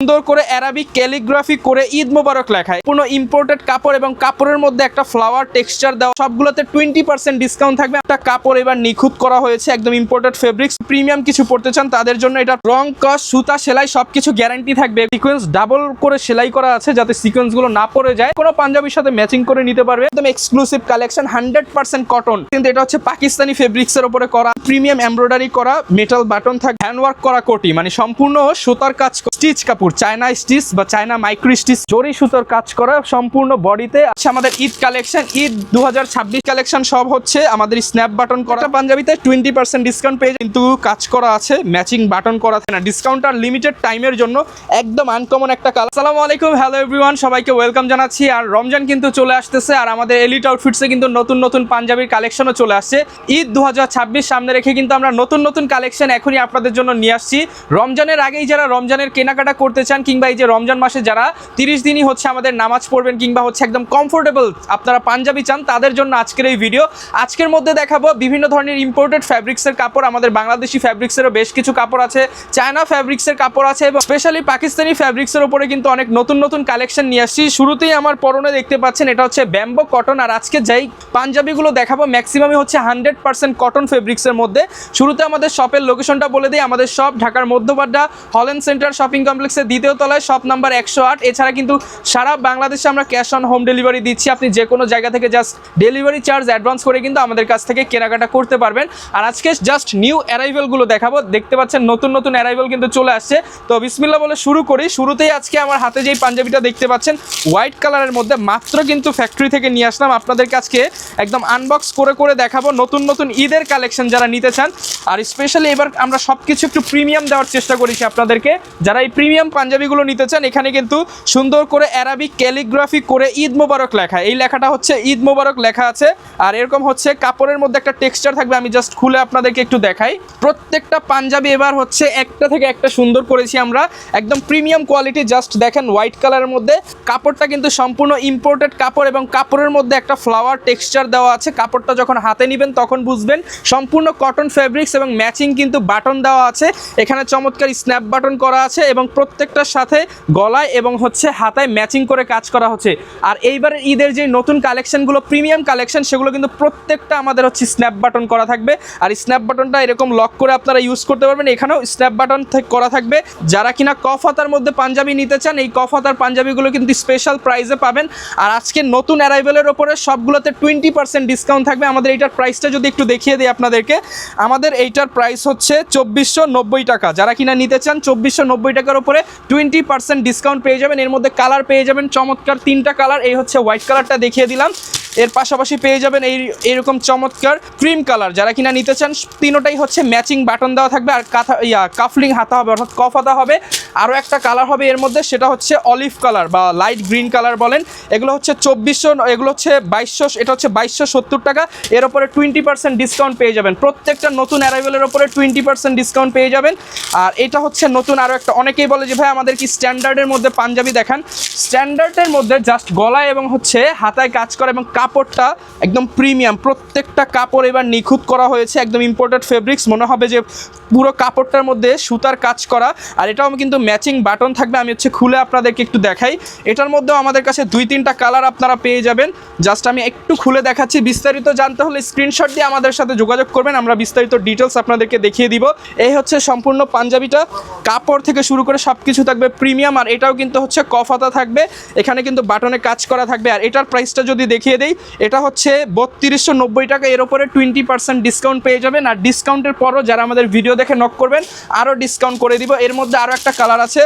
সুন্দর করে Arabic calligraphy করে ঈদ মোবারক লেখায় পুরো ইম্পোর্টেড কাপড় এবং কাপড়ের মধ্যে একটা ফ্লাওয়ার টেক্সচার দেওয়া, সবগুলোতে 20% ডিসকাউন্ট থাকবে। একটা কাপড় এবার নিখুঁত করা হয়েছে, একদম ইম্পোর্টেড ফেব্রিক্স। প্রিমিয়াম কিছু পড়তে চান তাদের জন্য এটা রং, কস, সুতা, সেলাই সবকিছু গ্যারান্টি থাকবে। সিকোয়েন্স ডাবল করে সেলাই করা আছে যাতে সিকোয়েন্স গুলো না পড়ে যায়। কোনো পাঞ্জাবির সাথে ম্যাচিং করে নিতে পারবে। একদম এক্সক্লুসিভ কালেকশন, 100% কটন, কিন্তু এটা হচ্ছে পাকিস্তানি ফেব্রিক্স এর উপরে করা, প্রিমিয়াম এমব্রয়ডারি করা, মেটাল বাটন থাকবে, হ্যান্ডওয়ার্ক করা কোটি, মানে সম্পূর্ণ সুতার কাজ, স্টিচ কাপড়, চায়না স্টিচ বা চায়না মাইক্রো স্টিচ, জরি সুতার কাজ করা সম্পূর্ণ বডিতে আছে। আমাদের ঈদ কালেকশন, ঈদ 2026 কালেকশন সব হচ্ছে আমাদের স্ন্যাপ বাটন করা পাঞ্জাবিতে 20% ডিসকাউন্ট পেয়ে, কিন্তু কাজ করা আছে, ম্যাচিং বাটন করা আছে না। ডিসকাউন্ট আর লিমিটেড টাইমের জন্য, একদম আনকমন একটা কালার। আসসালামু আলাইকুম, হ্যালো এভরিওয়ান, সবাইকে ওয়েলকাম জানাচ্ছি। আর রমজান কিন্তু চলে আসতেছে, আর আমাদের এলিট আউটফিটসে কিন্তু নতুন নতুন পাঞ্জাবির কালেকশনও চলে আসছে। ঈদ 2026 সামনে রেখে কিন্তু আমরা নতুন নতুন কালেকশন এখনই আপনাদের জন্য নিয়ে আসছি। রমজানের আগেই যারা রমজানের কেনাকাটা করতে চান, কিংবা এই যে রমজান মাসে যারা 30 দিনই হচ্ছে আমাদের নামাজ পড়বেন, কিংবা হচ্ছে একদম কমফোর্টেবল আপনারা পাঞ্জাবি চান, তাদের জন্য আজকের এই ভিডিও। আজকের মধ্যে দেখাবো বিভিন্ন ধরনের ইম্পোর্টেড ফ্যাব্রিক্সের কাপড়, আমাদের বাংলাদেশি ফ্যাব্রিক্সেরও বেশ কিছু কাপড় আছে, চায়না ফ্যাব্রিক্সের কাপড় আছে, এবং স্পেশালি পাকিস্তানি ফ্যাব্রিক্সের উপরে কিন্তু অনেক নতুন নতুন কালেকশন নিয়ে আসছি। শুরুতেই আমার পরনে দেখতে পাচ্ছেন এটা হচ্ছে ব্যাম্বো কটন, আর আজকে যেই পাঞ্জাবিগুলো দেখাবো ম্যাক্সিমামই হচ্ছে 100% কটন ফেব্রিক্সের মধ্যে। শুরুতে আমাদের শপের লোকেশনটা বলে দিই। আমাদের শপ ঢাকার মধ্যবাড্ডা হল্যান্ড সেন্টার শপিং কমপ্লেক্সের দ্বিতীয় তলায়, শপ নাম্বার 108। এছাড়া কিন্তু সারা বাংলাদেশে আমরা ক্যাশ অন হোম ডেলিভারি দিচ্ছি। আপনি যে কোনো জায়গা থেকে জাস্ট ডেলিভারি চার্জ অ্যাডভান্স করে কিন্তু আমাদের কাছ থেকে কেনাকাটা করতে পারবেন। আর আজকে জাস্ট নিউ অ্যারাইভেলগুলো দেখাবো। দেখতে পাচ্ছেন নতুন নতুন অ্যারাইভেল কিন্তু চলে আসছে। তো বিসমিল্লাহ বলে শুরু করি। শুরুতেই আজকে আমার হাতে যেই পাঞ্জাবিটা দেখতে পাচ্ছেন হোয়াইট কালারের মধ্যে, মাত্র কিন্তু ফ্যাক্টরি থেকে নিয়ে আসলাম। আপনাদের কাছে একদম আনবক্স করে করে দেখাবো নতুন নতুন ঈদের কালেকশন যারা নিতে চান। আর স্পেশালি এবার আমরা সব কিছু একটু প্রিমিয়াম দেওয়ার চেষ্টা করেছি আপনাদেরকে। যারা এই প্রিমিয়াম পাঞ্জাবিগুলো নিতে চান, এখানে কিন্তু সুন্দর করে অ্যারাবিক ক্যালিগ্রাফি করে ঈদ মোবারক লেখা, এই লেখাটা হচ্ছে ঈদ মোবারক লেখা আছে। আর এরকম হচ্ছে কাপড়ের মধ্যে একটা টেক্সচার থাকবে, আমি জাস্ট খুলে আপনাদেরকে একটু দেখাই। প্রত্যেকটা পাঞ্জাবি এবার হচ্ছে একটা থেকে একটা সুন্দর করেছি আমরা, একদম প্রিমিয়াম কোয়ালিটি। জাস্ট দেখেন হোয়াইট কালারের মধ্যে, কাপড়টা কিন্তু সম্পূর্ণ ইম্পোর্টেড কাপড়, এবং কাপড়ের মধ্যে একটা ফ্লাওয়ার টেক্সচার দেওয়া আছে। কাপড়টা যখন হাতে নেবেন তখন বুঝবেন সম্পূর্ণ কটন ফেব্রিক্স, এবং ম্যাচিং কিন্তু বাটন দেওয়া আছে। এখানে চমৎকার স্ন্যাপ বাটন করা আছে, এবং প্রত্যেকটার সাথে গলায় এবং হচ্ছে হাতায় ম্যাচিং করে কাজ করা হচ্ছে। আর এইবারের ঈদের যে নতুন কালেকশনগুলো প্রিমিয়াম কালেকশন, সেগুলো কিন্তু প্রত্যেকটা আমাদের হচ্ছে স্ন্যাপ বাটন করা থাকবে। আর স্ন্যাপ বাটনটা এরকম লক করে আপনারা ইউজ করতে পারবেন। এখানেও স্ন্যাপ বাটন করা থাকবে। যারা কিনা কফ হাতার মধ্যে পাঞ্জাবি নিতে চান, এই কফ হাতার পাঞ্জাবিগুলো কিন্তু স্পেশাল প্রাইসে পাবেন। আর আজকে নতুন অ্যারাইভেলের ওপরে সবগুলোতে 20% ডিসকাউন্ট থাকবে। আমাদের এইটার প্রাইসটা যদি একটু দেখিয়ে দিই আপনাদেরকে, আমাদের এইটার প্রাইস হচ্ছে 2490 টাকা। যারা কিনা নিতে চান 2490 টাকার উপরে 20% ডিসকাউন্ট পেয়ে যাবেন। এর মধ্যে কালার পেয়ে যাবেন চমৎকার 3টা কালার। এই হচ্ছে হোয়াইট কালারটা দেখিয়ে দিলাম, এর পাশাপাশি পেয়ে যাবেন এইরকম চমৎকার ক্রিম কালার। যারা কিনা নিতে চান, তিনোটাই হচ্ছে ম্যাচিং বাটন দেওয়া থাকবে, আর কাফলিং হাতা হবে, অর্থাৎ কফ হাতা হবে। আরও একটা কালার হবে এর মধ্যে, সেটা হচ্ছে অলিভ কালার বা লাইট গ্রিন কালার বলেন। এগুলো হচ্ছে 2400, এগুলো হচ্ছে 2200, এটা হচ্ছে 2270 টাকা। এর ওপরে 20% ডিসকাউন্ট পেয়ে যাবেন। প্রত্যেকটা নতুন অ্যারাইভেলের ওপরে 20% ডিসকাউন্ট পেয়ে যাবেন। আর এটা হচ্ছে নতুন আরও একটা, অনেকেই বলে যে ভাই আমাদের কি স্ট্যান্ডার্ডের মধ্যে পাঞ্জাবি দেখান। স্ট্যান্ডার্ডের মধ্যে জাস্ট গলায় এবং হচ্ছে হাতায় কাজ করা, এবং কাপড়টা একদম প্রিমিয়াম। প্রত্যেকটা কাপড় এবার নিখুঁত করা হয়েছে, একদম ইম্পোর্টেড ফেব্রিক্স, মনে হবে যে পুরো কাপড়টার মধ্যে সুতার কাজ করা। আর এটাও কিন্তু ম্যাচিং বাটন থাকবে। আমি হচ্ছে খুলে আপনাদেরকে একটু দেখাই। এটার মধ্যেও আমাদের কাছে 2-3টা কালার আপনারা পেয়ে যাবেন। জাস্ট আমি একটু খুলে দেখাচ্ছি। বিস্তারিত জানতে হলে স্ক্রিনশট দিয়ে আমাদের সাথে যোগাযোগ করবেন, আমরা বিস্তারিত ডিটেলস আপনাদেরকে দেখিয়ে দিব। এই হচ্ছে সম্পূর্ণ পাঞ্জাবিটা, কাপড় থেকে শুরু করে সব কিছু থাকবে প্রিমিয়াম। আর এটাও কিন্তু হচ্ছে কফ হাতা থাকবে, এখানে কিন্তু বাটনে কাজ করা থাকবে। আর এটার প্রাইসটা যদি দেখিয়ে দেই, এটা হচ্ছে 3290 টাকা। এর ওপরে 20% ডিসকাউন্ট পেয়ে যাবেন। আর ডিসকাউন্টের পরও যারা আমাদের ভিডিও দেখে নক করবেন, আরও ডিসকাউন্ট করে দিব। এর মধ্যে আরও একটা কালার আছে,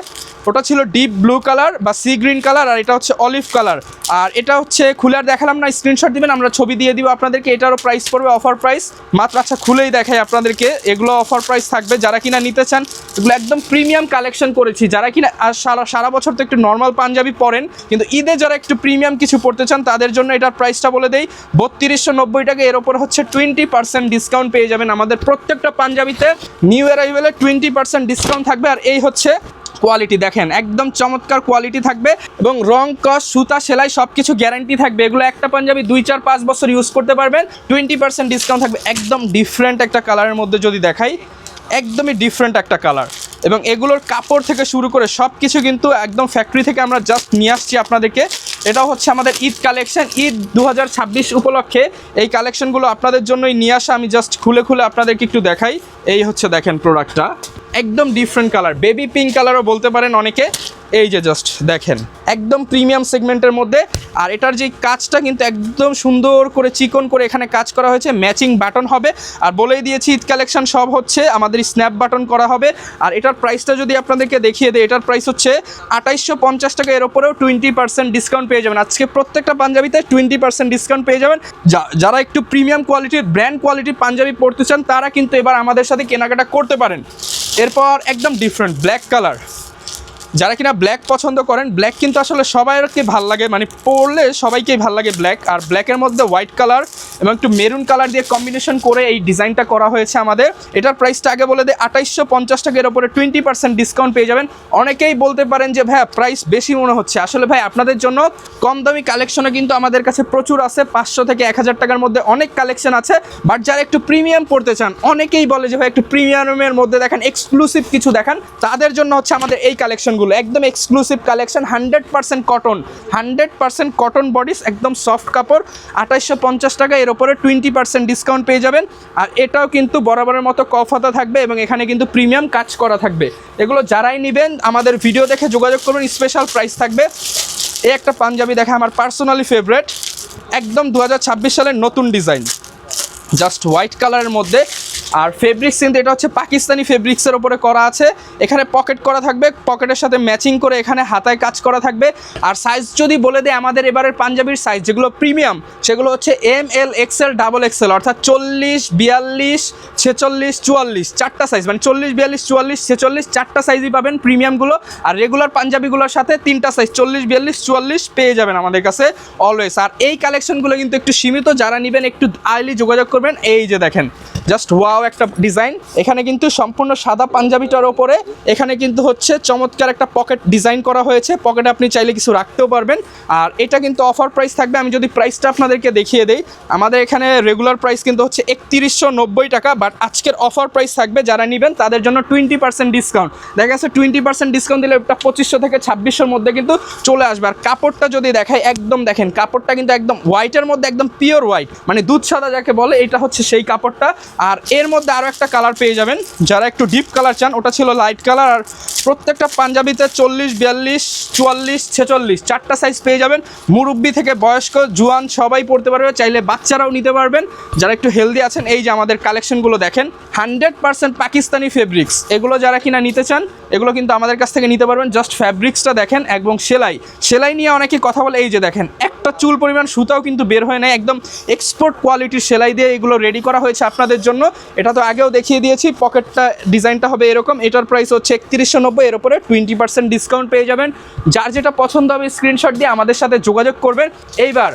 ওটা ছিল ডিপ ব্লু কালার বা সি গ্রিন কালার, আর এটা হচ্ছে অলিভ কালার। আর এটা হচ্ছে খুলে আর দেখালাম না, স্ক্রিনশট দিবেন, আমরা ছবি দিয়ে দিব আপনাদেরকে। এটারও প্রাইস পড়বে অফার প্রাইস মাত্র, আচ্ছা খুলেই দেখাই আপনাদেরকে, এগুলো অফার প্রাইস থাকবে। যারা কিনা নিতে চান, এগুলো একদম প্রিমিয়াম কালেকশন করেছি। যারা কিনা আর সারা বছর তো একটু নর্মাল পাঞ্জাবি পরেন, কিন্তু ঈদে যারা একটু প্রিমিয়াম কিছু পড়তে চান, তাদের জন্য এটার প্রাইসটা বলে দেই 3290 টাকা। এর ওপর হচ্ছে 20% ডিসকাউন্ট পেয়ে যাবেন। আমাদের প্রত্যেকটা পাঞ্জাবিতে নিউ অ্যারাইভেলে 20% ডিসকাউন্ট থাকবে। আর এই হচ্ছে কোয়ালিটি, দেখেন একদম চমৎকার কোয়ালিটি থাকবে, এবং রং, কস, সুতা, সেলাই সবকিছু গ্যারান্টি থাকবে। এগুলো একটা পাঞ্জাবি 2-4-5 বছর ইউজ করতে পারবেন। 20% ডিসকাউন্ট থাকবে। একদম ডিফারেন্ট একটা কালারের মধ্যে যদি দেখাই, একদমই ডিফারেন্ট একটা কালার, এবং এগুলোর কাপড় থেকে শুরু করে সব কিছু কিন্তু একদম ফ্যাক্টরি থেকে আমরা জাস্ট নিয়ে আসছি আপনাদেরকে। এটাও হচ্ছে আমাদের ঈদ কালেকশন, ঈদ 2026 উপলক্ষে এই কালেকশনগুলো আপনাদের জন্যই নিয়ে আসা। আমি জাস্ট খুলে খুলে আপনাদেরকে একটু দেখাই। এই হচ্ছে দেখেন প্রোডাক্টটা, একদম ডিফারেন্ট কালার, বেবি পিঙ্ক কালারও বলতে পারেন অনেকে। এই যে জাস্ট দেখেন, একদম প্রিমিয়াম সেগমেন্টের মধ্যে। আর এটার যে কাজটা কিন্তু একদম সুন্দর করে চিকন করে এখানে কাজ করা হয়েছে, ম্যাচিং বাটন হবে। আর বলেই দিয়েছি ঈদ কালেকশন সব হচ্ছে আমাদের স্ন্যাপ বাটন করা হবে। আর এটার প্রাইসটা যদি আপনাদেরকে দেখিয়ে দেয়, এটার প্রাইস হচ্ছে 2850 টাকা। এর ওপরেও 20% ডিসকাউন্ট পেয়ে যাবেন। আজকে প্রত্যেকটা পাঞ্জাবিতে 20% ডিসকাউন্ট পেয়ে যাবেন। যারা একটু প্রিমিয়াম কোয়ালিটির, ব্র্যান্ড কোয়ালিটির পাঞ্জাবি পরতে চান, তারা কিন্তু এবার আমাদের সাথে কেনাকাটা করতে পারেন। এরপর একদম ডিফারেন্ট ব্ল্যাক কালার, যারা কিনা ব্ল্যাক পছন্দ করেন, ব্ল্যাক কিন্তু আসলে সবাইকে ভাল লাগে, মানে পরলে সবাইকেই ভাল লাগে ব্ল্যাক। আর ব্ল্যাকের মধ্যে হোয়াইট কালার এবং একটু মেরুন কালার দিয়ে কম্বিনেশন করে এই ডিজাইনটা করা হয়েছে আমাদের। এটার প্রাইসটা আগে বলে দেয় 2850 টাকার ওপরে 20% ডিসকাউন্ট পেয়ে যাবেন। অনেকেই বলতে পারেন যে ভাই প্রাইস বেশি মনে হচ্ছে। আসলে ভাই আপনাদের জন্য কম দামি কালেকশনে কিন্তু আমাদের কাছে প্রচুর আছে, 500 থেকে 1000 টাকার মধ্যে অনেক কালেকশন আছে। বাট যারা একটু প্রিমিয়াম পড়তে চান, অনেকেই বলে যে ভাই একটু প্রিমিয়ামের মধ্যে দেখেন, এক্সক্লুসিভ কিছু দেখান, তাদের জন্য হচ্ছে আমাদের এই কালেকশনগুলো একদম exclusive collection. 100% cotton, 100% cotton bodies, একদম সফট কাপড়। 2850 টাকা, এর উপরে 20% ডিসকাউন্ট পেয়ে যাবেন। আর এটাও কিন্তু বরাবরের মতো কফাতা থাকবে এবং এখানে কিন্তু প্রিমিয়াম কাজ করা থাকবে। এগুলো যারাই নেবেন আমাদের ভিডিও দেখে যোগাযোগ করবেন, স্পেশাল প্রাইস থাকবে। এই একটা পাঞ্জাবি দেখে আমার পার্সোনালি ফেভারিট, একদম 2026 সালের নতুন ডিজাইন, জাস্ট হোয়াইট কালারের মধ্যে। আর ফেব্রিক্স কিন্তু এটা হচ্ছে পাকিস্তানি ফেব্রিক্সের ওপরে করা আছে। এখানে পকেট করা থাকবে, পকেটের সাথে ম্যাচিং করে এখানে হাতায় কাজ করা থাকবে। আর সাইজ যদি বলে দেয়, আমাদের এবারের পাঞ্জাবির সাইজ যেগুলো প্রিমিয়াম, সেগুলো হচ্ছে ML, XL, XXL, অর্থাৎ 40, 42, 46, 44 চারটা সাইজ, মানে 40, 42, 44, 46 চারটা সাইজই পাবেন প্রিমিয়ামগুলো। আর রেগুলার পাঞ্জাবিগুলোর সাথে তিনটা সাইজ 40, 42, 44 পেয়ে যাবেন আমাদের কাছে অলওয়েজ। আর এই কালেকশনগুলো কিন্তু একটু সীমিত, যারা নেবেন একটু আর্লি যোগাযোগ করবেন। এই যে দেখেন জাস্ট ওয়াও একটা ডিজাইন। এখানে কিন্তু সম্পূর্ণ সাদা পাঞ্জাবিটার ওপরে এখানে কিন্তু হচ্ছে চমৎকার একটা পকেট ডিজাইন করা হয়েছে, পকেটে আপনি চাইলে কিছু রাখতেও পারবেন। আর এটা কিন্তু অফার প্রাইস থাকবে। আমি যদি প্রাইসটা আপনাদেরকে দেখিয়ে দেই, আমাদের এখানে রেগুলার প্রাইস কিন্তু হচ্ছে 3190 টাকা, বাট আজকের অফার প্রাইস থাকবে যারা নেবেন তাদের জন্য 20% ডিসকাউন্ট। দেখা গেছে 20% ডিসকাউন্ট দিলে এটা 2500 থেকে 2600-র মধ্যে কিন্তু চলে আসবে। আর কাপড়টা যদি দেখাই, একদম দেখেন কাপড়টা কিন্তু একদম হোয়াইটের মধ্যে, একদম পিওর হোয়াইট, মানে দুধ সাদা যাকে বলে, এটা হচ্ছে সেই কাপড়টা। আর এর মধ্যে আরও একটা কালার পেয়ে যাবেন, যারা একটু ডিপ কালার চান, ওটা ছিল লাইট কালার। আর প্রত্যেকটা পাঞ্জাবিতে 40, 42, 44, 46 চারটা সাইজ পেয়ে যাবেন। মুরব্বি থেকে বয়স্ক, জুয়ান সবাই পড়তে পারবে, চাইলে বাচ্চারাও নিতে পারবেন যারা একটু হেলদি আছেন। এই যে আমাদের কালেকশনগুলো দেখেন, 100% পাকিস্তানি ফেব্রিক্স। এগুলো যারা কিনা নিতে চান, এগুলো কিন্তু আমাদের কাছ থেকে নিতে পারবেন। জাস্ট ফ্যাব্রিক্সটা দেখেন, এবং সেলাই নিয়ে অনেকে কথা বলে। এই যে দেখেন, একটা চুল পরিমাণ সুতাও কিন্তু বের হয় না, একদম এক্সপোর্ট কোয়ালিটির সেলাই দিয়ে এগুলো রেডি করা হয়েছে আপনাদের জন্য। এটা তো আগেও দেখিয়ে দিয়েছি, পকেটটা ডিজাইনটা হবে এরকম। এটার প্রাইস হচ্ছে 3190, এর উপরে 20% ডিসকাউন্ট পেয়ে যাবেন। যার যেটা পছন্দ হবে স্ক্রিনশট দিয়ে আমাদের সাথে যোগাযোগ করবেন। এইবার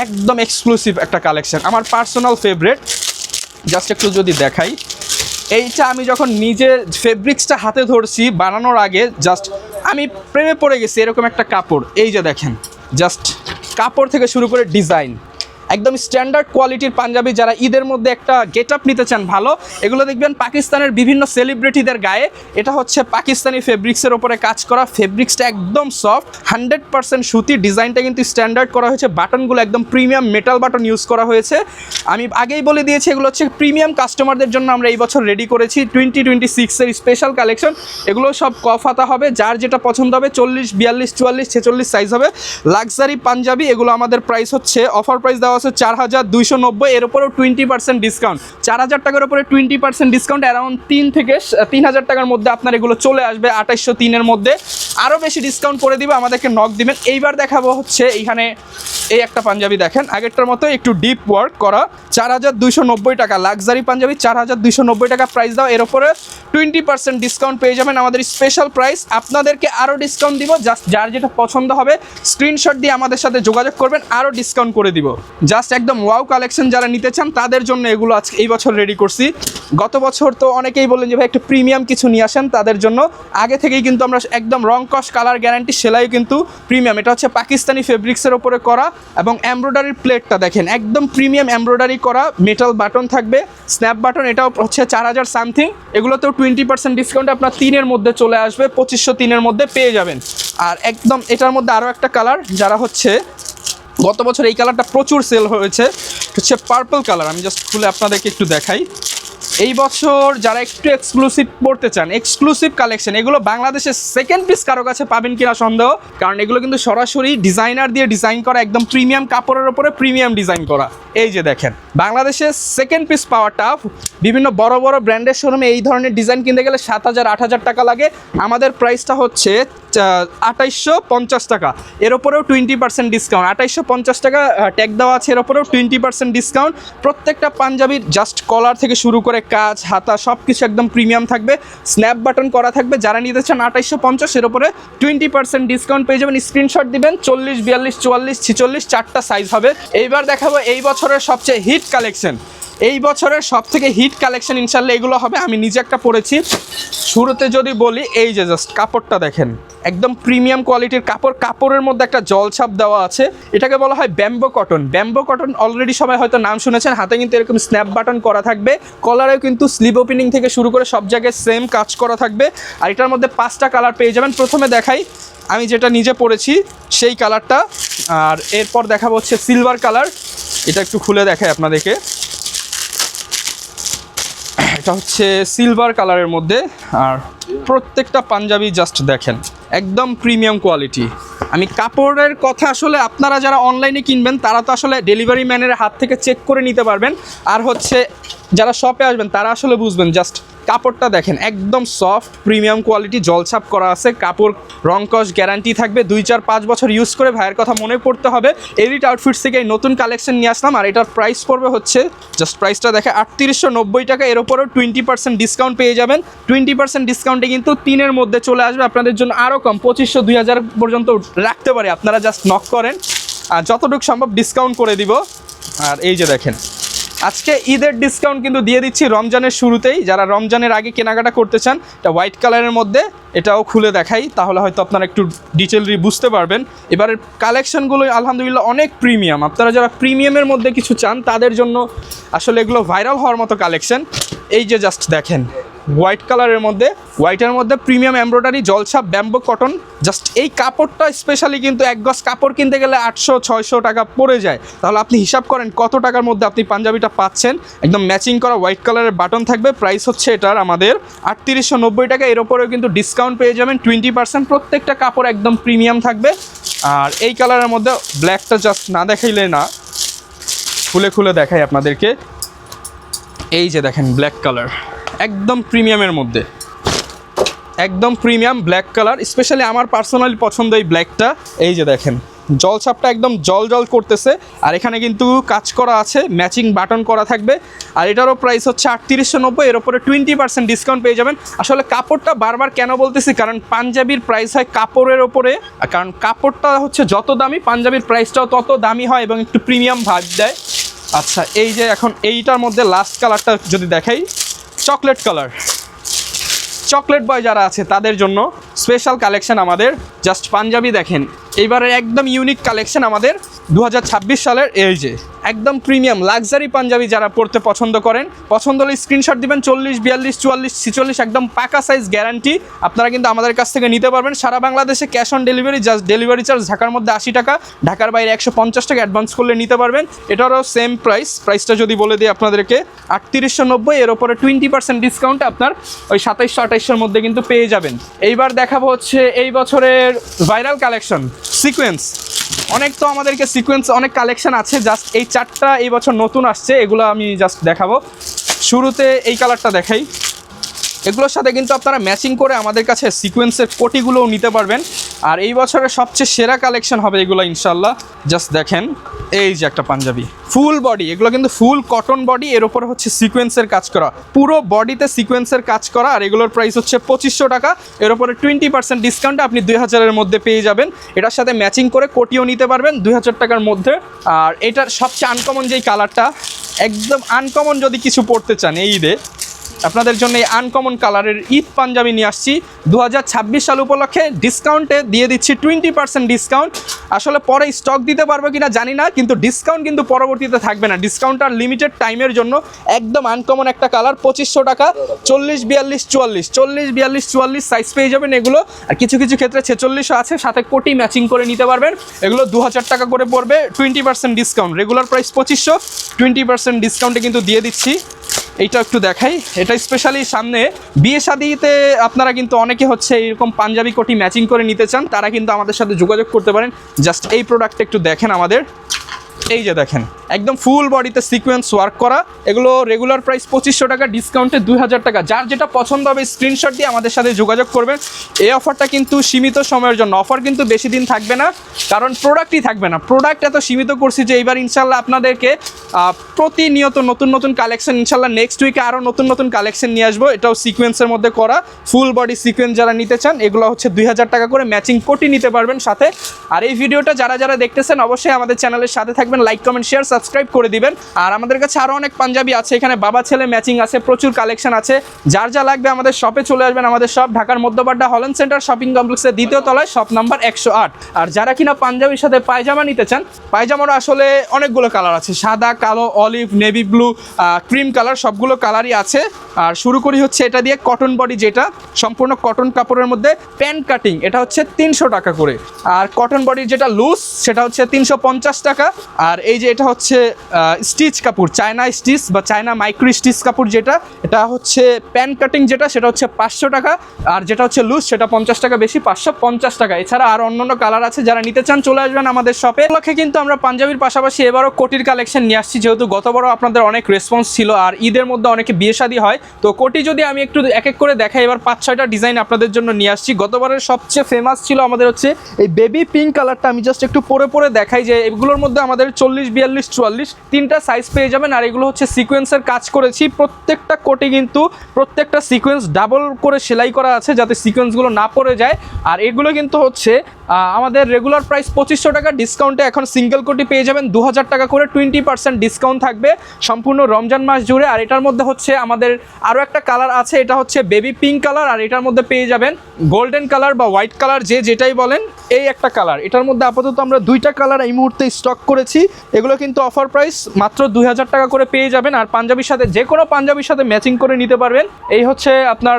একদম এক্সক্লুসিভ একটা কালেকশন, আমার পার্সোনাল ফেভারিট, জাস্ট একটু যদি দেখাই। এইটা আমি যখন নিজে ফেব্রিক্সটা হাতে ধরছি বানানোর আগে, জাস্ট আমি প্রেমে পড়ে গেছি এরকম একটা কাপড়। এই যে দেখেন, জাস্ট কাপড় থেকে শুরু করে ডিজাইন, একদম স্ট্যান্ডার্ড কোয়ালিটির পাঞ্জাবি। যারা ঈদের মধ্যে একটা গেট আপ নিতে চান ভালো, এগুলো দেখবেন পাকিস্তানের বিভিন্ন সেলিব্রিটিদের গায়ে। এটা হচ্ছে পাকিস্তানি ফেব্রিক্সের ওপরে কাজ করা, ফেব্রিক্সটা একদম সফট, 100% সুতি। ডিজাইনটা কিন্তু স্ট্যান্ডার্ড করা হয়েছে, বাটনগুলো একদম প্রিমিয়াম মেটাল বাটন ইউজ করা হয়েছে। আমি আগেই বলে দিয়েছি, এগুলো হচ্ছে প্রিমিয়াম কাস্টমারদের জন্য আমরা এই বছর রেডি করেছি 2026-এর স্পেশাল কালেকশন। এগুলো সব কফাতা হবে, যার যেটা পছন্দ হবে। 40, 42, 44, 46 সাইজ হবে। লাক্সারি পাঞ্জাবি, এগুলো আমাদের প্রাইস হচ্ছে অফার প্রাইস দেওয়া 4290, এর উপরেও 20% ডিসকাউন্ট। 4000 টাকার উপরে 20% ডিসকাউন্ট, অ্যারাউন্ড 3000 টাকার মধ্যে আপনার এগুলো চলে আসবে 2803-এর মধ্যে। আরও বেশি ডিসকাউন্ট করে দিবে, আমাদেরকে নক দিবেন। এইবার দেখাবো হচ্ছে এইখানে এই একটা পাঞ্জাবি দেখেন, আগেরটার মতো একটু ডিপ ওয়ার্ক করা, 4290 টাকা লাক্সারি পাঞ্জাবি, 4290 টাকা প্রাইস দাও। এর উপরে 20% ডিসকাউন্ট পেয়ে যাবেন, আমাদের স্পেশাল প্রাইস। আপনাদেরকে আরও ডিসকাউন্ট দিব, জাস্ট যার যেটা পছন্দ হবে স্ক্রিনশট দিয়ে আমাদের সাথে যোগাযোগ করবেন, আরও ডিসকাউন্ট করে দিব। জাস্ট একদম ওয়াও কালেকশন যারা নিতে চান তাদের জন্য এগুলো আজকে এই বছর রেডি করছি। গত বছর তো অনেকেই বললেন যে ভাই একটু প্রিমিয়াম কিছু নিয়ে আসেন, তাদের জন্য আগে থেকেই কিন্তু আমরা একদম রং কস কালার গ্যারান্টি, সেলাই কিন্তু প্রিমিয়াম। এটা হচ্ছে পাকিস্তানি ফেব্রিক্সের ওপরে করা, এবং এমব্রয়ডারির প্লেটটা দেখেন একদম প্রিমিয়াম এমব্রয়ডারি করা, মেটাল বাটন থাকবে, স্ন্যাপ বাটন, এটাও হচ্ছে 4000 সামথিং। এগুলোতেও 20% ডিসকাউন্ট আপনার 3-এর মধ্যে চলে আসবে, 2503-এর মধ্যে পেয়ে যাবেন। আর একদম এটার মধ্যে আরও একটা কালার, যারা হচ্ছে গত বছর এই কালারটা প্রচুর সেল হয়েছে, হচ্ছে পার্পল কালার। আমি জাস্ট খুলে আপনাদেরকে একটু দেখাই। এই বছর যারা একটু এক্সক্লুসিভ পড়তে চান, এক্সক্লুসিভ কালেকশন, এগুলো বাংলাদেশের সেকেন্ড পিস কারো কাছে পাবেন কিনা সন্দেহ, কারণ এগুলো কিন্তু সরাসরি ডিজাইনার দিয়ে ডিজাইন করা, একদম প্রিমিয়াম কাপড়ের উপরে প্রিমিয়াম ডিজাইন করা। এই যে দেখেন, বাংলাদেশের সেকেন্ড পিস পাওয়া টাফ। বিভিন্ন বড় বড় ব্র্যান্ডের শোরুমে এই ধরনের ডিজাইন কিনতে গেলে 7000-8000 টাকা লাগে। আমাদের প্রাইসটা হচ্ছে 2850 টাকা, এর ওপরেও 20% ডিসকাউন্ট। 2850 টাকা ট্যাগ দেওয়া আছে, এর ওপরেও 20% ডিসকাউন্ট। প্রত্যেকটা পাঞ্জাবির জাস্ট কলার থেকে শুরু করে কাজ, হাতা সব কিছু একদম প্রিমিয়াম থাকবে, স্ন্যাপ বাটন করা থাকবে। যারা নিতে চান 2850, এর ওপরে 20% ডিসকাউন্ট পেয়ে যাবেন। স্ক্রিনশট দিবেন, 40, 42, 44, 46 চারটা সাইজ হবে। এইবার দেখাবো এই বছরের সবচেয়ে হিট কালেকশন। এই বছরের সব থেকে হিট কালেকশন ইনশাল্লাহ এগুলো হবে। আমি নিজে একটা পরেছি। শুরুতে যদি বলি, এই যে জাস্ট কাপড়টা দেখেন, একদম প্রিমিয়াম কোয়ালিটির কাপড়, কাপড়ের মধ্যে একটা জলছাপ দেওয়া আছে। এটাকে বলা হয় bamboo cotton. Bamboo cotton already সবাই হয়তো নাম শুনেছেন। হাতে কিন্তু এরকম স্ন্যাপ বাটন করা থাকবে, কলারেও কিন্তু স্লিভ ওপেনিং থেকে শুরু করে সব জায়গায় সেম কাজ করা থাকবে। আর এটার মধ্যে 5টা কালার পেয়ে যাবেন। প্রথমে দেখাই আমি যেটা নিজে পরেছি সেই কালারটা, আর এরপর দেখাবো হচ্ছে সিলভার কালার। এটা একটু খুলে দেখাই আপনাদেরকে। এটা হচ্ছে সিলভার কালারের মধ্যে, আর প্রত্যেকটা পাঞ্জাবি জাস্ট দেখেন একদম প্রিমিয়াম কোয়ালিটি। আমি কাপড়ের কথা আসলে আপনারা যারা অনলাইনে কিনবেন তারা তো আসলে ডেলিভারি ম্যানের হাত থেকে চেক করে নিতে পারবেন, আর হচ্ছে যারা শপে আসবেন তারা আসলে বুঝবেন। জাস্ট কাপড়টা দেখেন একদম সফট প্রিমিয়াম কোয়ালিটি, জলছাপ করা আছে। কাপড় রং কস গ্যারান্টি থাকবে, 2-4-5 বছর ইউজ করে। ভাইয়ের কথা মনে পড়তে হবে। এলিট আউটফিটস থেকে এই নতুন কালেকশন নিয়ে আসলাম, আর এটার প্রাইস পড়বে হচ্ছে, জাস্ট প্রাইসটা দেখে 3890 টাকা। এর উপরেও 20% ডিসকাউন্ট পেয়ে যাবেন। 20% ডিসকাউন্টে কিন্তু 3-এর মধ্যে চলে আসবে আপনাদের জন্য আরও কম, 2500-2000 পর্যন্ত রাখতে পারে। আপনারা জাস্ট নক করেন আর যতটুকু সম্ভব ডিসকাউন্ট করে দিব। আর এই যে দেখেন, আজকে ঈদের ডিসকাউন্ট কিন্তু দিয়ে দিচ্ছি রমজানের শুরুতেই। যারা রমজানের আগে কেনাকাটা করতে চান, এটা হোয়াইট কালারের মধ্যে, এটাও খুলে দেখাই, তাহলে হয়তো আপনারা একটু ডিটেইলি বুঝতে পারবেন। এবারের কালেকশনগুলো আলহামদুলিল্লাহ অনেক প্রিমিয়াম। আপনারা যারা প্রিমিয়ামের মধ্যে কিছু চান তাদের জন্য আসলে এগুলো ভাইরাল হওয়ার মতো কালেকশন। এই যে জাস্ট দেখেন, হোয়াইট কালারের মধ্যে, হোয়াইটের মধ্যে প্রিমিয়াম এমব্রয়ডারি, জলছাপ, ব্যাম্বো কটন। জাস্ট এই কাপড়টা স্পেশালি কিন্তু এক গজ কাপড় কিনতে গেলে 800-600 টাকা পড়ে যায়। তাহলে আপনি হিসাব করেন কত টাকার মধ্যে আপনি পাঞ্জাবিটা পাচ্ছেন। একদম ম্যাচিং করা হোয়াইট কালারের বাটন থাকবে। প্রাইস হচ্ছে এটার আমাদের 3890 টাকা। এর ওপরেও কিন্তু ডিসকাউন্ট পেয়ে যাবেন 20%। প্রত্যেকটা কাপড় একদম প্রিমিয়াম থাকবে। আর এই কালারের মধ্যে ব্ল্যাকটা জাস্ট না দেখাইলে না, খুলে খুলে দেখাই আপনাদেরকে। এই যে দেখেন ব্ল্যাক কালার, একদম প্রিমিয়ামের মধ্যে, একদম প্রিমিয়াম ব্ল্যাক কালার। স্পেশালি আমার পার্সোনালি পছন্দ এই ব্ল্যাকটা। এই যে দেখেন জলছাপটা একদম জল জল করতেছে, আর এখানে কিন্তু কাজ করা আছে, ম্যাচিং বাটন করা থাকবে। আর এটারও প্রাইস হচ্ছে 3890। এর ওপরে 20% ডিসকাউন্ট পেয়ে যাবেন। আসলে কাপড়টা বারবার কেন বলতেছি, কারণ পাঞ্জাবির প্রাইস হয় কাপড়ের ওপরে, কারণ কাপড়টা হচ্ছে যত দামি পাঞ্জাবির প্রাইসটাও তত দামি হয় এবং একটু প্রিমিয়াম ভাব দেয়। আচ্ছা, এই যে এখন এইটার মধ্যে লাস্ট কালারটা যদি দেখাই, চকলেট কালার। চকলেট বয় যারা আছে তাদের জন্য স্পেশাল কালেকশন আমাদের। জাস্ট পাঞ্জাবি দেখেন, এইবারে একদম ইউনিক কালেকশন আমাদের 2026 সালের। এই যে একদম প্রিমিয়াম লাক্সারি পাঞ্জাবি যারা পরতে পছন্দ করেন, পছন্দ হলে স্ক্রিনশট দিবেন। 40, 42, 44, 46 একদম পাকা সাইজ গ্যারান্টি। আপনারা কিন্তু আমাদের কাছ থেকে নিতে পারবেন সারা বাংলাদেশে, cash on delivery. Just delivery charge ঢাকার মধ্যে 80 টাকা, ঢাকার বাইরে 150 টাকা অ্যাডভান্স করলে নিতে পারবেন। এটারও সেম প্রাইসটা যদি বলে দিই আপনাদেরকে 3890। এর ওপরে 20% ডিসকাউন্ট আপনার ওই 2700-2800-র মধ্যে কিন্তু পেয়ে যাবেন। এইবার দেখাবো হচ্ছে এই বছরের ভাইরাল কালেকশন, সিকোয়েন্স। অনেক তো আমাদেরকে সিকোয়েন্স অনেক কালেকশন আছে, জাস্ট এই 4টা এই বছর নতুন আসছে, এগুলো আমি জাস্ট দেখাবো। শুরুতে এই কালারটা দেখাই। এগুলোর সাথে কিন্তু আপনারা ম্যাচিং করে আমাদের কাছে সিকোয়েন্সের কোটিগুলোও নিতে পারবেন। আর এই বছরের সবচেয়ে সেরা কালেকশন হবে এগুলো ইনশাল্লাহ। জাস্ট দেখেন, এই যে একটা পাঞ্জাবি ফুল বডি, এগুলো কিন্তু ফুল কটন বডি, এর উপরে হচ্ছে সিকোয়েন্সের কাজ করা, পুরো বডিতে সিকোয়েন্সের কাজ করা। আর এগুলোর প্রাইস হচ্ছে 2500 টাকা। এর উপরে 20% ডিসকাউন্টে আপনি 2000-এর মধ্যে পেয়ে যাবেন। এটার সাথে ম্যাচিং করে কোটিও নিতে পারবেন 2000 টাকার মধ্যে। আর এটার সবচেয়ে আনকমন যেই কালারটা, একদম আনকমন যদি কিছু পড়তে চান এই ঈদে, আপনাদের জন্য এই আনকমন কালারের ঈদ পাঞ্জাবি নিয়ে আসছি 2026 সাল উপলক্ষে ডিসকাউন্টে দিয়ে দিচ্ছি 20% ডিসকাউন্ট। আসলে পরে স্টক দিতে পারবো কিনা জানি না, কিন্তু ডিসকাউন্ট কিন্তু পরবর্তীতে থাকবে না। ডিসকাউন্ট আর লিমিটেড টাইমের জন্য একদম আনকমন একটা কালার, 2500 টাকা, 40, 42, 44, 40, 42, 44 সাইজ পেয়ে যাবেন এগুলো। আর কিছু কিছু ক্ষেত্রে 46 আছে, সাথে কোটি ম্যাচিং করে নিতে পারবেন। এগুলো 2000 টাকা করে পড়বে, 20% ডিসকাউন্ট। রেগুলার প্রাইস 2500, 20% ডিসকাউন্টে কিন্তু দিয়ে দিচ্ছি। এইটা একটু দেখাই, এটা স্পেশালি সামনে বিয়ে শাদিতে আপনারা কিন্তু অনেকে হচ্ছে এরকম পাঞ্জাবি কোটি ম্যাচিং করে নিতে চান, তারা কিন্তু আমাদের সাথে যোগাযোগ করতে পারেন। জাস্ট এই প্রোডাক্টটা একটু দেখেন আমাদের, এই যে দেখেন একদম ফুল বডিতে সিকোয়েন্স ওয়ার্ক করা। এগুলো রেগুলার প্রাইস 2500 টাকা, ডিসকাউন্টে 2000 টাকা। যার যেটা পছন্দ হবে স্ক্রিনশট দিয়ে আমাদের সাথে যোগাযোগ করবেন। এই অফারটা কিন্তু সীমিত সময়ের জন্য, অফার কিন্তু বেশি দিন থাকবে না, কারণ প্রোডাক্টই থাকবে না। প্রোডাক্ট এত সীমিত করছি যে এইবার ইনশাল্লাহ আপনাদেরকে প্রতিনিয়ত নতুন নতুন কালেকশন, ইনশাল্লাহ নেক্সট উইকে আরও নতুন নতুন কালেকশন নিয়ে আসবো। এটাও সিকোয়েন্সের মধ্যে করা, ফুল বডি সিকোয়েন্স যারা নিতে চান এগুলো হচ্ছে 2000 টাকা করে, ম্যাচিং কোটি নিতে পারবেন সাথে। আর এই ভিডিওটা যারা যারা দেখতেছেন অবশ্যই আমাদের চ্যানেলের সাথে থাকবেন, লাইক কমেন্ট শেয়ার সাবস্ক্রাইব করে দিবেন। আর আমাদের কাছে আরও অনেক পাঞ্জাবি আছে, এখানে বাবা ছেলে ম্যাচিং আছে, প্রচুর কালেকশন আছে। যার যা লাগবে আমাদের শপে চলে আসবেন। আমাদের শপ ঢাকার মধ্যবাড্ডা হল্যান্ড সেন্টার শপিং কমপ্লেক্সের 2য় তলায়, শপ নাম্বার 108। আর যারা কিনা পাঞ্জাবির সাথে পায়জামা নিতে চান, পায়জামারও আসলে অনেকগুলো কালার আছে, সাদা, কালো, olive, navy blue, cream colour, সবগুলো কালারই আছে। আর শুরু করি হচ্ছে এটা দিয়ে, কটন বডি, যেটা সম্পূর্ণ কটন কাপড়ের মধ্যে প্যান্ট কাটিং, এটা হচ্ছে 300 টাকা করে। আর কটন বডির যেটা লুজ সেটা হচ্ছে 350 টাকা। আর এই যে এটা হচ্ছে স্টিচ কাপড়, চায়না স্টিচ বা চায়না মাইক্রো স্টিচ কাপড়, যেটা এটা হচ্ছে প্যান্ট কাটিং, যেটা সেটা হচ্ছে 500 টাকা। আর যেটা হচ্ছে লুজ সেটা 50 টাকা বেশি, 550 টাকা। এছাড়া আর অন্যান্য কালার আছে, যারা নিতে চান চলে আসবেন আমাদের শপে। লক্ষ্যে কিন্তু আমরা পাঞ্জাবির পাশাপাশি এবারও কোটির কালেকশন নিয়ে আসছি, যেহেতু গতবারও আপনাদের অনেক রেসপন্স ছিল। আর ঈদের মধ্যে অনেকে বিয়ে শাদী হয়, তো কোটি যদি আমি একটু এক এক করে দেখাই, এবার 5-6টা ডিজাইন আপনাদের জন্য নিয়ে আসছি। গতবারের সবচেয়ে ফেমাস ছিল আমাদের হচ্ছে এই বেবি পিঙ্ক কালারটা। আমি জাস্ট একটু পরে দেখাই যে এগুলোর মধ্যে আমাদের 40, 42, 44 তিনটা সাইজ পেয়ে যাবেন। আর এগুলো হচ্ছে সিকোয়েন্সের কাজ করেছি, প্রত্যেকটা কোটে কিন্তু প্রত্যেকটা সিকোয়েন্স ডাবল করে সেলাই করা আছে, যাতে সিকোয়েন্সগুলো না পড়ে যায়। আর এগুলো কিন্তু হচ্ছে আমাদের রেগুলার প্রাইস 2500 টাকা, ডিসকাউন্টে এখন সিঙ্গেল কোটি পেয়ে যাবেন 2000 টাকা করে, 20% ডিসকাউন্ট থাকবে সম্পূর্ণ রমজান মাস জুড়ে। আর এটার মধ্যে হচ্ছে আমাদের আরও একটা কালার আছে, এটা হচ্ছে বেবি পিঙ্ক কালার। আর এটার মধ্যে পেয়ে যাবেন গোল্ডেন কালার বা হোয়াইট কালার, যেটাই বলেন, এই একটা কালার। এটার মধ্যে আপাতত আমরা 2টা কালার এই মুহূর্তে স্টক করেছি। এগুলো কিন্তু অফার প্রাইস মাত্র 2000 টাকা করে পেয়ে যাবেন। আর পাঞ্জাবির সাথে, যে কোনো পাঞ্জাবির সাথে ম্যাচিং করে নিতে পারবেন। এই হচ্ছে আপনার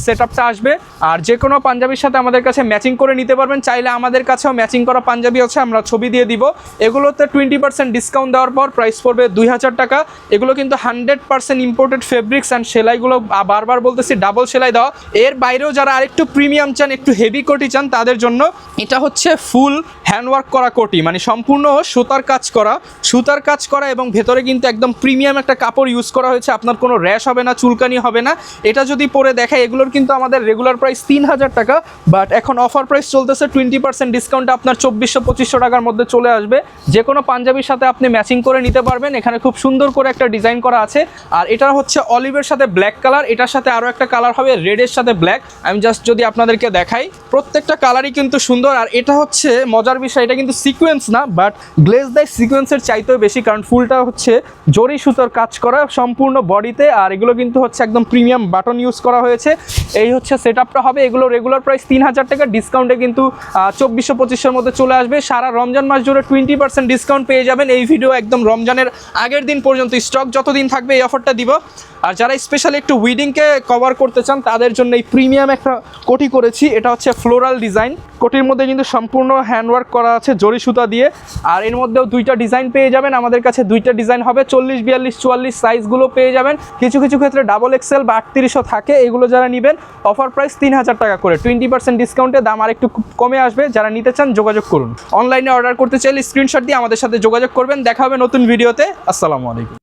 সেট আপটা আসবে। আর যে কোনো পাঞ্জাবির সাথে আমাদের কাছে ম্যাচিং করে নিতে পারবেন। চাইলে আমাদের কাছেও ম্যাচিং করা পাঞ্জাবি আছে, আমরা ছবি দিয়ে দিব। এগুলোতে 20% ডিসকাউন্ট দেওয়ার পর প্রাইস পড়বে 2000 টাকা। এগুলো কিন্তু 100% ইম্পোর্টেড ফেব্রিক্স, অ্যান্ড সেলাইগুলো বারবার বলতেছি ডাবল সেলাই দেওয়া। এর বাইরেও যারা আরেকটু প্রিমিয়াম চান, একটু হেভি কোটি চান, তাদের জন্য এটা হচ্ছে ফুল হ্যান্ডওয়ার্ক করা কোটি, মানে সম্পূর্ণ সুতার কাজ করা এবং ভেতরে কিন্তু একদম প্রিমিয়াম একটা কাপড় ইউজ করা হয়েছে। আপনার কোনো র্যাশ হবে না, চুলকানি হবে না। এটা যদি পরে দেখায়, এগুলোর কিন্তু আমাদের রেগুলার প্রাইস 3000 টাকা, বাট এখন অফার প্রাইস চলতেছে 20% ডিসকাউন্টে আপনার 2400-2500 টাকার মধ্যে চলে আসবে। যে কোনো পাঞ্জাবির সাথে আপনি ম্যাচিং করে নিতে পারবেন। এখানে খুব সুন্দর করে একটা ডিজাইন করা আছে। আর এটা হচ্ছে অলিভের সাথে ব্ল্যাক কালার, এটার সাথে আরও একটা কালার হবে রেডের সাথে ব্ল্যাক। আমি জাস্ট যদি আপনাদেরকে দেখাই, প্রত্যেকটা কালারই কিন্তু সুন্দর। আর এটা হচ্ছে মজার বিষয়, এটা কিন্তু সিকোয়েন্স না, বাট গ্লেজ দেয় সিকোয়েন্সের চাইতেও বেশি, কারণ ফুলটা হচ্ছে জরি সুতোর কাজ করা সম্পূর্ণ বডিতে। আর এগুলো কিন্তু হচ্ছে একদম প্রিমিয়াম বাটন ইউজ করা হয়েছে। এই হচ্ছে সেট আপটা হবে। এগুলো রেগুলার প্রাইস 3000 টাকা, ডিসকাউন্টে কিন্তু 2400-2500-র মধ্যে চলে আসবে। সারা রমজান মাস জুড়ে 20% ডিসকাউন্ট পেয়ে যাবেন। এই ভিডিও একদম রমজানের আগের দিন পর্যন্ত, স্টক যতদিন থাকবে এই অফারটা দিব। আর যারা স্পেশালি একটু উইডিংকে কভার করতে চান, তাদের জন্য এই প্রিমিয়াম একটা কোটি করেছি। এটা হচ্ছে ফ্লোরাল ডিজাইন, কোটির মধ্যে কিন্তু সম্পূর্ণ হ্যান্ডওয়ার্ক করা আছে জরি সুতা দিয়ে। আর এর মধ্যেও 2টা ডিজাইন পেয়ে যাবেন। আমাদের কাছে 2টা ডিজাইন হবে, 40, 42, 44 সাইজগুলো পেয়ে যাবেন। কিছু কিছু ক্ষেত্রে ডাবল এক্সেল বা 38ও থাকে। এগুলো যারা নেবেন অফার প্রাইস 3000 টাকা করে, 20% ডিসকাউন্টে দাম আর একটু কমে আসবে। যারা নিতে চান যোগাযোগ করুন। অনলাইনে অর্ডার করতে চাইলে স্ক্রিনশট দিয়ে আমাদের সাথে যোগাযোগ করবেন। দেখা হবে নতুন ভিডিওতে। আসসালামু আলাইকুম।